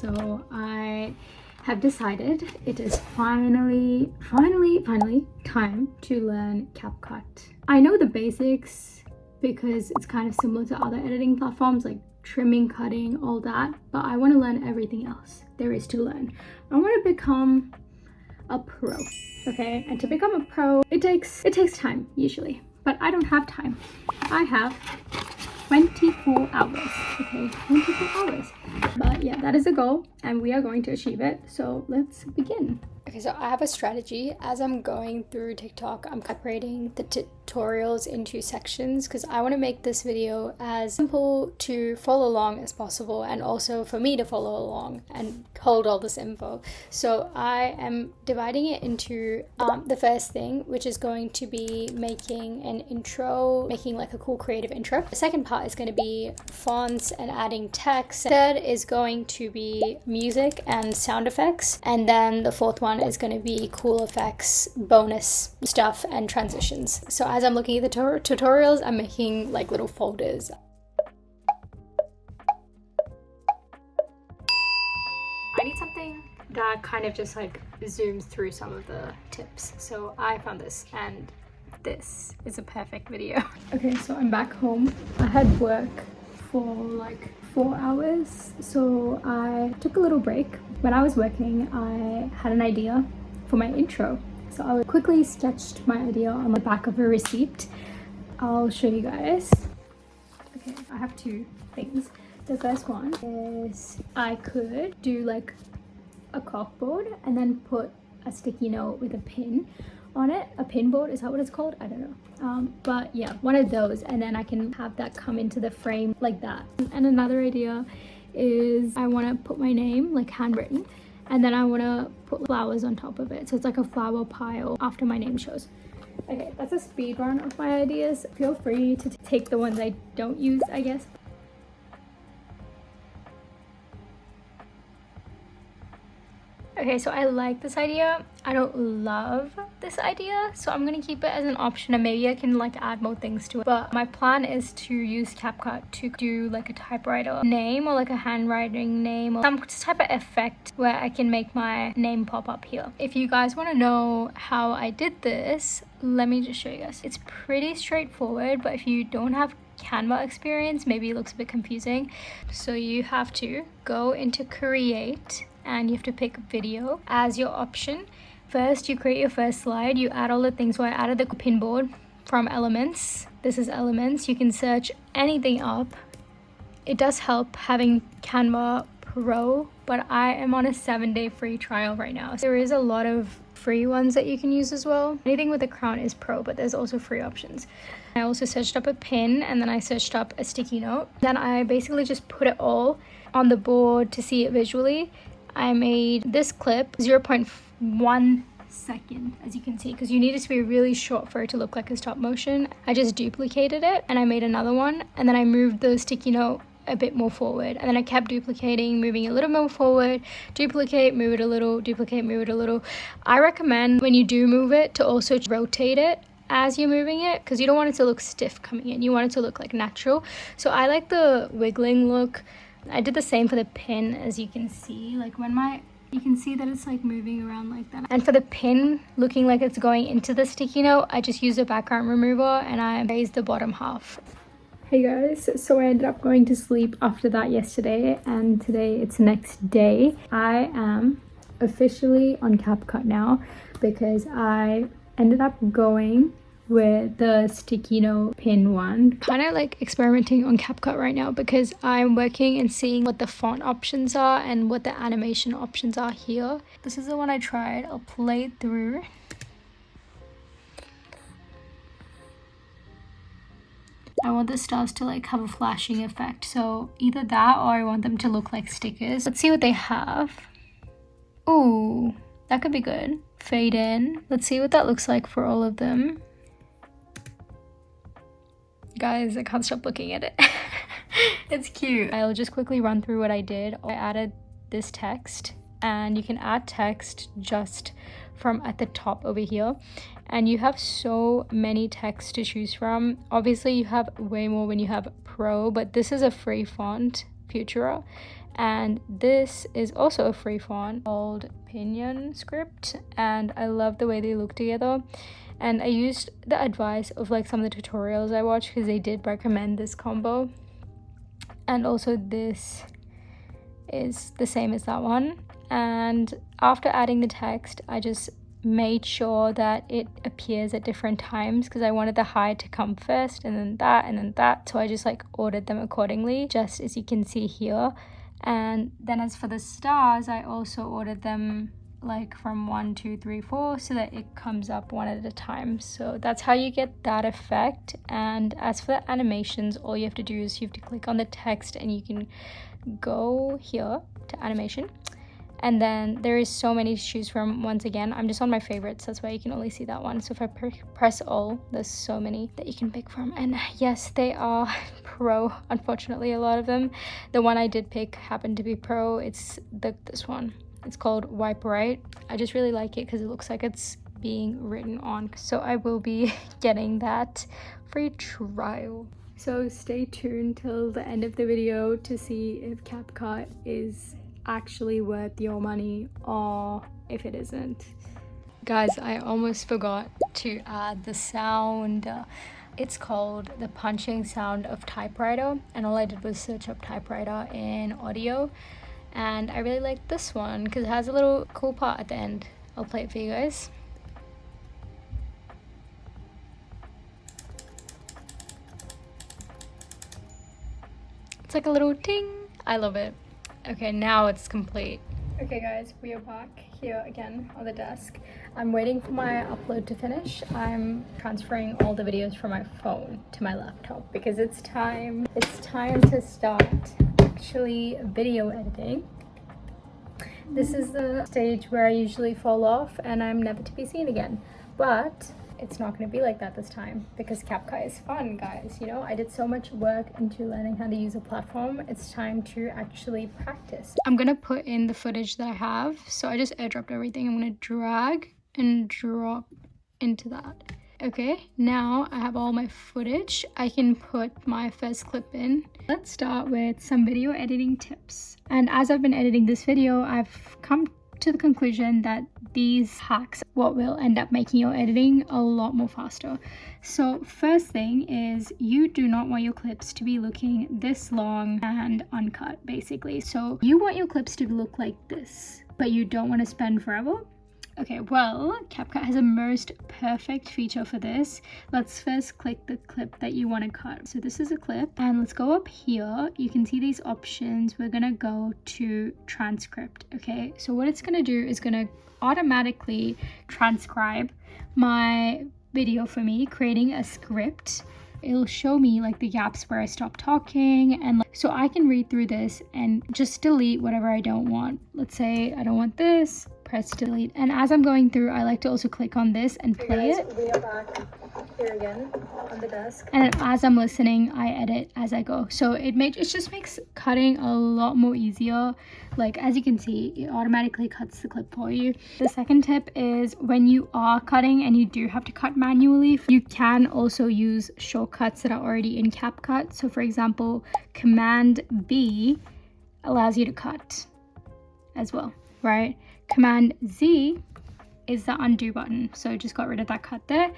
So I have decided it is finally time to learn Capcut. I know the basics because it's kind of similar to other editing platforms like trimming, cutting, all that, but I want to learn everything else there is to learn. I want to become a pro, okay? And to become a pro, it takes time usually, but I don't have time. I have 24 hours, okay? 24 hours. But yeah, that is a goal and we are going to achieve it. So let's begin. Okay, so I have a strategy. As I'm going through TikTok, I'm separating the tutorials into sections because I want to make this video as simple to follow along as possible and also for me to follow along and hold all this info. So I am dividing it into the first thing, which is going to be making an intro, making like a cool creative intro. The second part is going to be fonts and adding text. The third is going to be music and sound effects. And then the fourth one is going to be cool effects, bonus stuff, and transitions. So as I'm looking at the tutorials, I'm making like little folders. I need something that kind of just like zooms through some of the tips. So I found this and this is a perfect video. Okay, so I'm back home. I had work for like 4 hours, so I took a little break. When I was working, I had an idea for my intro, so I quickly sketched my idea on the back of a receipt. I'll show you guys. Okay, I have two things. The first one is I could do like a corkboard and then put a sticky note with a pin on it. A pin board, is that what it's called? I don't know. But yeah, one of those, and then I can have that come into the frame like that. And another idea is I want to put my name like handwritten, and then I want to put flowers on top of it, so it's like a flower pile after my name shows. Okay, that's a speed run of my ideas. Feel free to take the ones I don't use, I guess. Okay, so I like this idea. I don't love this idea, so I'm gonna keep it as an option and maybe I can like add more things to it. But my plan is to use Capcut to do like a typewriter name or like a handwriting name or some type of effect where I can make my name pop up here. If you guys want to know how I did this, let me just show you guys. It's pretty straightforward, but if you don't have Canva experience, maybe it looks a bit confusing. So you have to go into Create and you have to pick video as your option. First, you create your first slide. You add all the things. So I added the pin board from Elements. This is Elements. You can search anything up. It does help having Canva Pro, but I am on a 7-day free trial right now. There is a lot of free ones that you can use as well. Anything with a crown is pro, but there's also free options. I also searched up a pin and then I searched up a sticky note. Then I basically just put it all on the board to see it visually. I made this clip 0.1 second, as you can see, because you need it to be really short for it to look like a stop motion. I just duplicated it and I made another one, and then I moved the sticky note a bit more forward, and then I kept duplicating, moving it a little more forward, duplicate, move it a little, duplicate, move it a little. I recommend when you do move it to also rotate it as you're moving it, because you don't want it to look stiff coming in. You want it to look like natural. So I like the wiggling look. I did the same for the pin, as you can see, like when you can see that it's like moving around like that. And for the pin looking like it's going into the sticky note, I just used a background remover and I raised the bottom half. Hey guys, so I ended up going to sleep after that yesterday, and today it's next day. I am officially on Capcut now because I ended up going with the sticky note pin one. Kind of like experimenting on Capcut right now because I'm working and seeing what the font options are and what the animation options are here. This is the one I tried. I'll play it through. I want the stars to like have a flashing effect, so either that or I want them to look like stickers. Let's see what they have. Ooh, that could be good. Fade in. Let's see what that looks like for all of them. Guys, I can't stop looking at it. It's cute. I'll just quickly run through what I did. I added this text, and you can add text just from at the top over here, and you have so many texts to choose from. Obviously you have way more when you have Pro, but this is a free font, Futura, And this is also a free font called Pinion Script, and I love the way they look together. And I used the advice of like some of the tutorials I watched because they did recommend this combo. And also this is the same as that one. And after adding the text, I just made sure that it appears at different times because I wanted the high to come first and then that and then that. So I just like ordered them accordingly, just as you can see here. And then as for the stars, I also ordered them like from 1, 2, 3, 4 so that it comes up one at a time. So that's how you get that effect. And as for the animations, all you have to do is you have to click on the text and you can go here to animation, and then there is so many to choose from. Once again, I'm just on my favorites, that's why you can only see that one. So if I press all, there's so many that you can pick from. And yes, they are pro, unfortunately. A lot of them, the one I did pick happened to be pro. It's this one, it's called Wipe Right. I just really like it because it looks like it's being written on, so I will be getting that free trial. So stay tuned till the end of the video to see if Capcut is actually worth your money or if it isn't. Guys, I almost forgot to add the sound. It's called the punching sound of typewriter, and all I did was search up typewriter in audio, and I really like this one because it has a little cool part at the end. I'll play it for you guys. It's like a little ting. I love it. Okay, now it's complete. Okay guys, we are back here again on the desk. I'm waiting for my upload to finish. I'm transferring all the videos from my phone to my laptop because it's time to start actually video editing. This is the stage where I usually fall off and I'm never to be seen again, but it's not going to be like that this time because Capcut is fun, guys. You know, I did so much work into learning how to use a platform. It's time to actually practice. I'm going to put in the footage that I have. So I just airdropped everything. I'm going to drag and drop into that. Okay, now I have all my footage. I can put my first clip in. Let's start with some video editing tips. And as I've been editing this video, I've come to the conclusion that these hacks what will end up making your editing a lot more faster. So first thing is, you do not want your clips to be looking this long and uncut, basically. So you want your clips to look like this, but you don't want to spend forever. Okay, well, Capcut has a most perfect feature for this. Let's first click the clip that you want to cut. So this is a clip, and let's go up here. You can see these options. We're gonna go to transcript. Okay, so what it's gonna do is gonna automatically transcribe my video for me, creating a script. It'll show me like the gaps where I stop talking, and so I can read through this and just delete whatever I don't want. Let's say I don't want this, press delete. And as I'm going through, I like to also click on this and play it. We are back here again on the desk. And as I'm listening, I edit as I go. So it just makes cutting a lot more easier. Like as you can see, it automatically cuts the clip for you. The second tip is, when you are cutting and you do have to cut manually, you can also use shortcuts that are already in Capcut. So for example, Command B allows you to cut as well, right? Command Z is the undo button, so I just got rid of that cut there.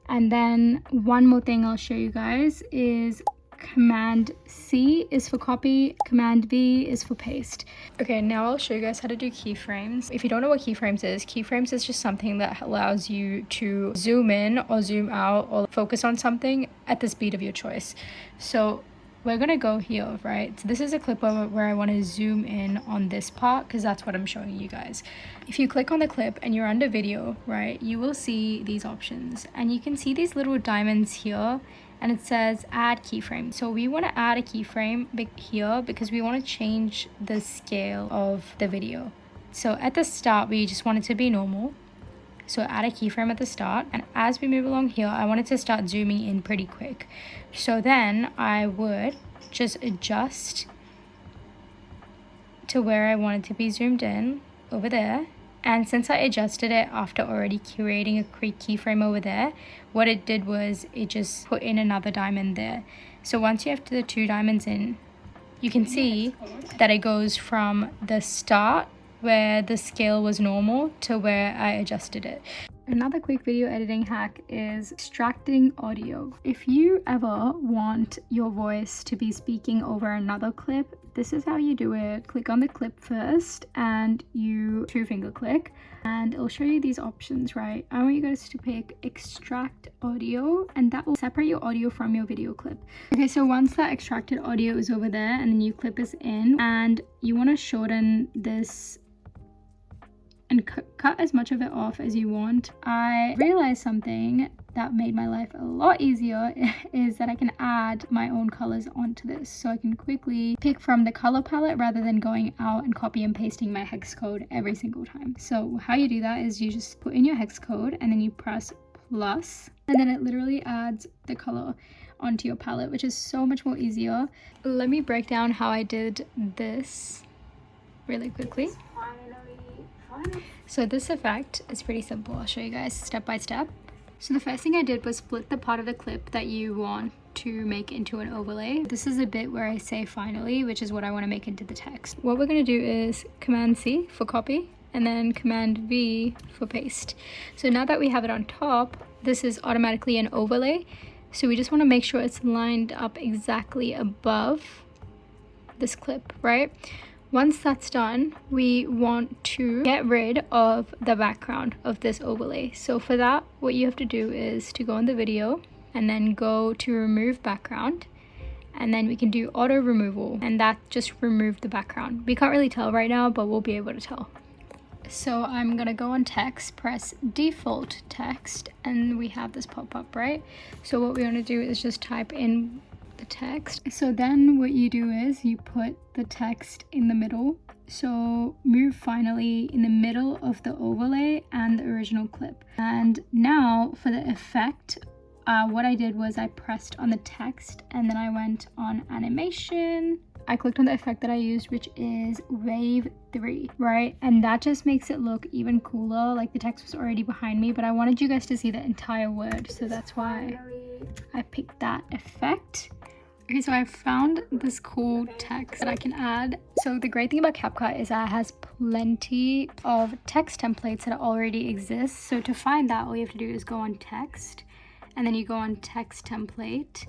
And then one more thing I'll show you guys is Command C is for copy, Command V is for paste. Okay, now I'll show you guys how to do keyframes. If you don't know what keyframes is just something that allows you to zoom in or zoom out or focus on something at the speed of your choice. So we're gonna go here, right? So this is a clip where I want to zoom in on this part because that's what I'm showing you guys. If you click on the clip and you're under video, right, you will see these options, and you can see these little diamonds here, and it says add keyframe. So we want to add a keyframe here because we want to change the scale of the video. So at the start, we just want it to be normal. So add a keyframe at the start, and as we move along here, I wanted to start zooming in pretty quick. So then I would just adjust to where I wanted to be zoomed in over there. And since I adjusted it after already creating a keyframe over there, what it did was it just put in another diamond there. So once you have the 2 diamonds in, you can see that it goes from the start where the scale was normal to where I adjusted it. Another quick video editing hack is extracting audio. If you ever want your voice to be speaking over another clip, this is how you do it. Click on the clip first and you 2-finger click and it'll show you these options, right? I want you guys to pick extract audio and that will separate your audio from your video clip. Okay, so once that extracted audio is over there and the new clip is in and you want to shorten this and cut as much of it off as you want. I realized something that made my life a lot easier is that I can add my own colors onto this. So I can quickly pick from the color palette rather than going out and copy and pasting my hex code every single time. So how you do that is you just put in your hex code and then you press plus and then it literally adds the color onto your palette, which is so much more easier. Let me break down how I did this really quickly. So this effect is pretty simple. I'll show you guys step by step. So the first thing I did was split the part of the clip that you want to make into an overlay. This is a bit where I say finally, which is what I want to make into the text. What we're going to do is Command C for copy and then Command V for paste. So now that we have it on top, this is automatically an overlay. So we just want to make sure it's lined up exactly above this clip, right? Once that's done, we want to get rid of the background of this overlay. So for that, what you have to do is to go in the video and then go to remove background. And then we can do auto removal and that just removed the background. We can't really tell right now, but we'll be able to tell. So I'm gonna go on text, press default text, and we have this pop up, right? So what we want to do is just type in the text. So then what you do is you put the text in the middle. So move finally in the middle of the overlay and the original clip. And now for the effect, what I did was I pressed on the text and then I went on animation. I clicked on the effect that I used, which is wave 3, right? And that just makes it look even cooler. Like the text was already behind me, but I wanted you guys to see the entire word. So that's why I picked that effect. Okay, so I found this cool text that I can add. So the great thing about Capcut is that it has plenty of text templates that already exist. So to find that, all you have to do is go on text and then you go on text template.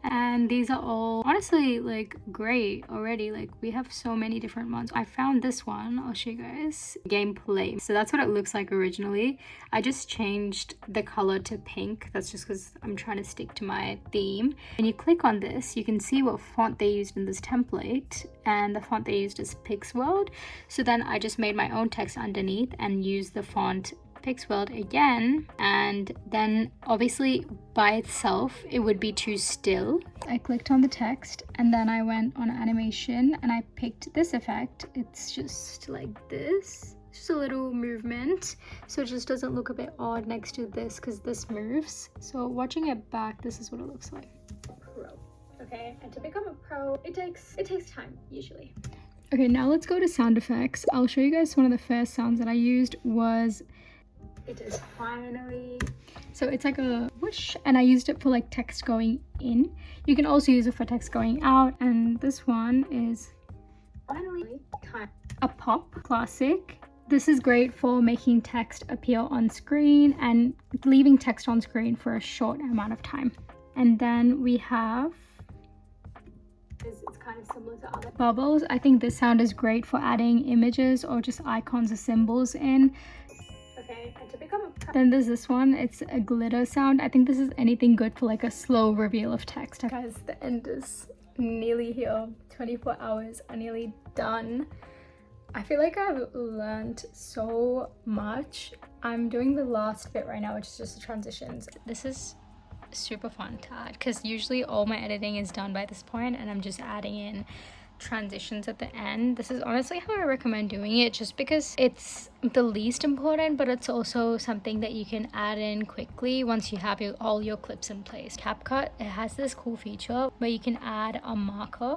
And these are all honestly like great already. Like we have so many different ones. I found this one, I'll show you guys. Gameplay. So that's what it looks like originally. I just changed the color to pink. That's just because I'm trying to stick to my theme. And you click on this, you can see what font they used in this template, and the font they used is Pixworld. So then I just made my own text underneath and used the font Pixworld again, and then obviously by itself it would be too still. I clicked on the text and then I went on animation and I picked this effect. It's just like this, just a little movement, so it just doesn't look a bit odd next to this because this moves. So watching it back, this is what it looks like. Pro. Okay, and to become a pro, it takes time usually. Okay, now let's go to sound effects. I'll show you guys one of the first sounds that I used was it is finally. So it's like a whoosh, and I used it for like text going in. You can also use it for text going out, and this one is finally time. A pop classic. This is great for making text appear on screen and leaving text on screen for a short amount of time. And then we have it's kind of similar to other bubbles. I think this sound is great for adding images or just icons or symbols in. Okay, and to become a pro. Then there's this one, it's a glitter sound. I think this is anything good for like a slow reveal of text. Guys, the end is nearly here. 24 hours are nearly done. I feel like I've learned so much. I'm doing the last bit right now, which is just the transitions. This is super fun to add because usually all my editing is done by this point and I'm just adding in transitions at the end. This is honestly how I recommend doing it, just because it's the least important, but it's also something that you can add in quickly once you have all your clips in place. Capcut, it has this cool feature where you can add a marker,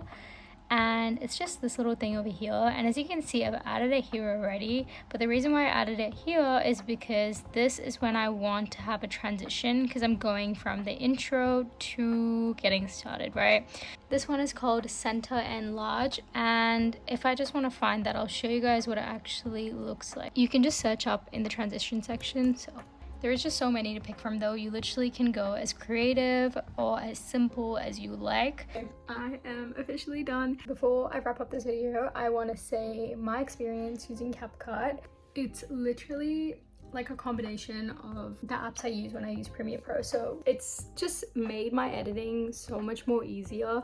and it's just this little thing over here. And as you can see, I've added it here already, but the reason why I added it here is because this is when I want to have a transition, because I'm going from the intro to getting started, right? This one is called Center and Large, and if I just want to find that, I'll show you guys what it actually looks like. You can just search up in the transition section. So there is just so many to pick from though. You literally can go as creative or as simple as you like. I am officially done. Before I wrap up this video, I want to say my experience using Capcut. It's literally like a combination of the apps I use when I use Premiere Pro. So it's just made my editing so much more easier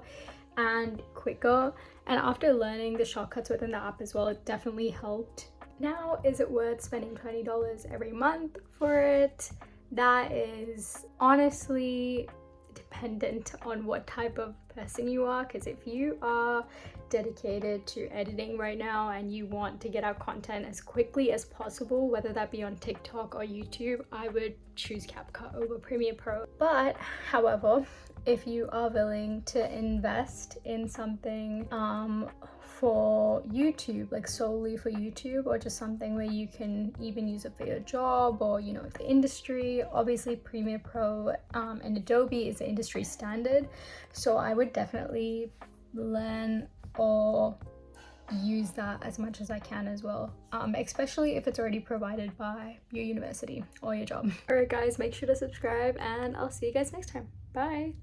and quicker. And after learning the shortcuts within the app as well, it definitely helped. Now, is it worth spending $20 every month for it? That is honestly dependent on what type of person you are, because if you are dedicated to editing right now and you want to get out content as quickly as possible, whether that be on TikTok or YouTube, I would choose Capcut over Premiere Pro. But however, if you are willing to invest in something for YouTube, like solely for YouTube, or just something where you can even use it for your job or, you know, the industry, obviously Premiere Pro and Adobe is the industry standard, so I would definitely learn or use that as much as I can as well, especially if it's already provided by your university or your job. Alright guys, make sure to subscribe and I'll see you guys next time. Bye.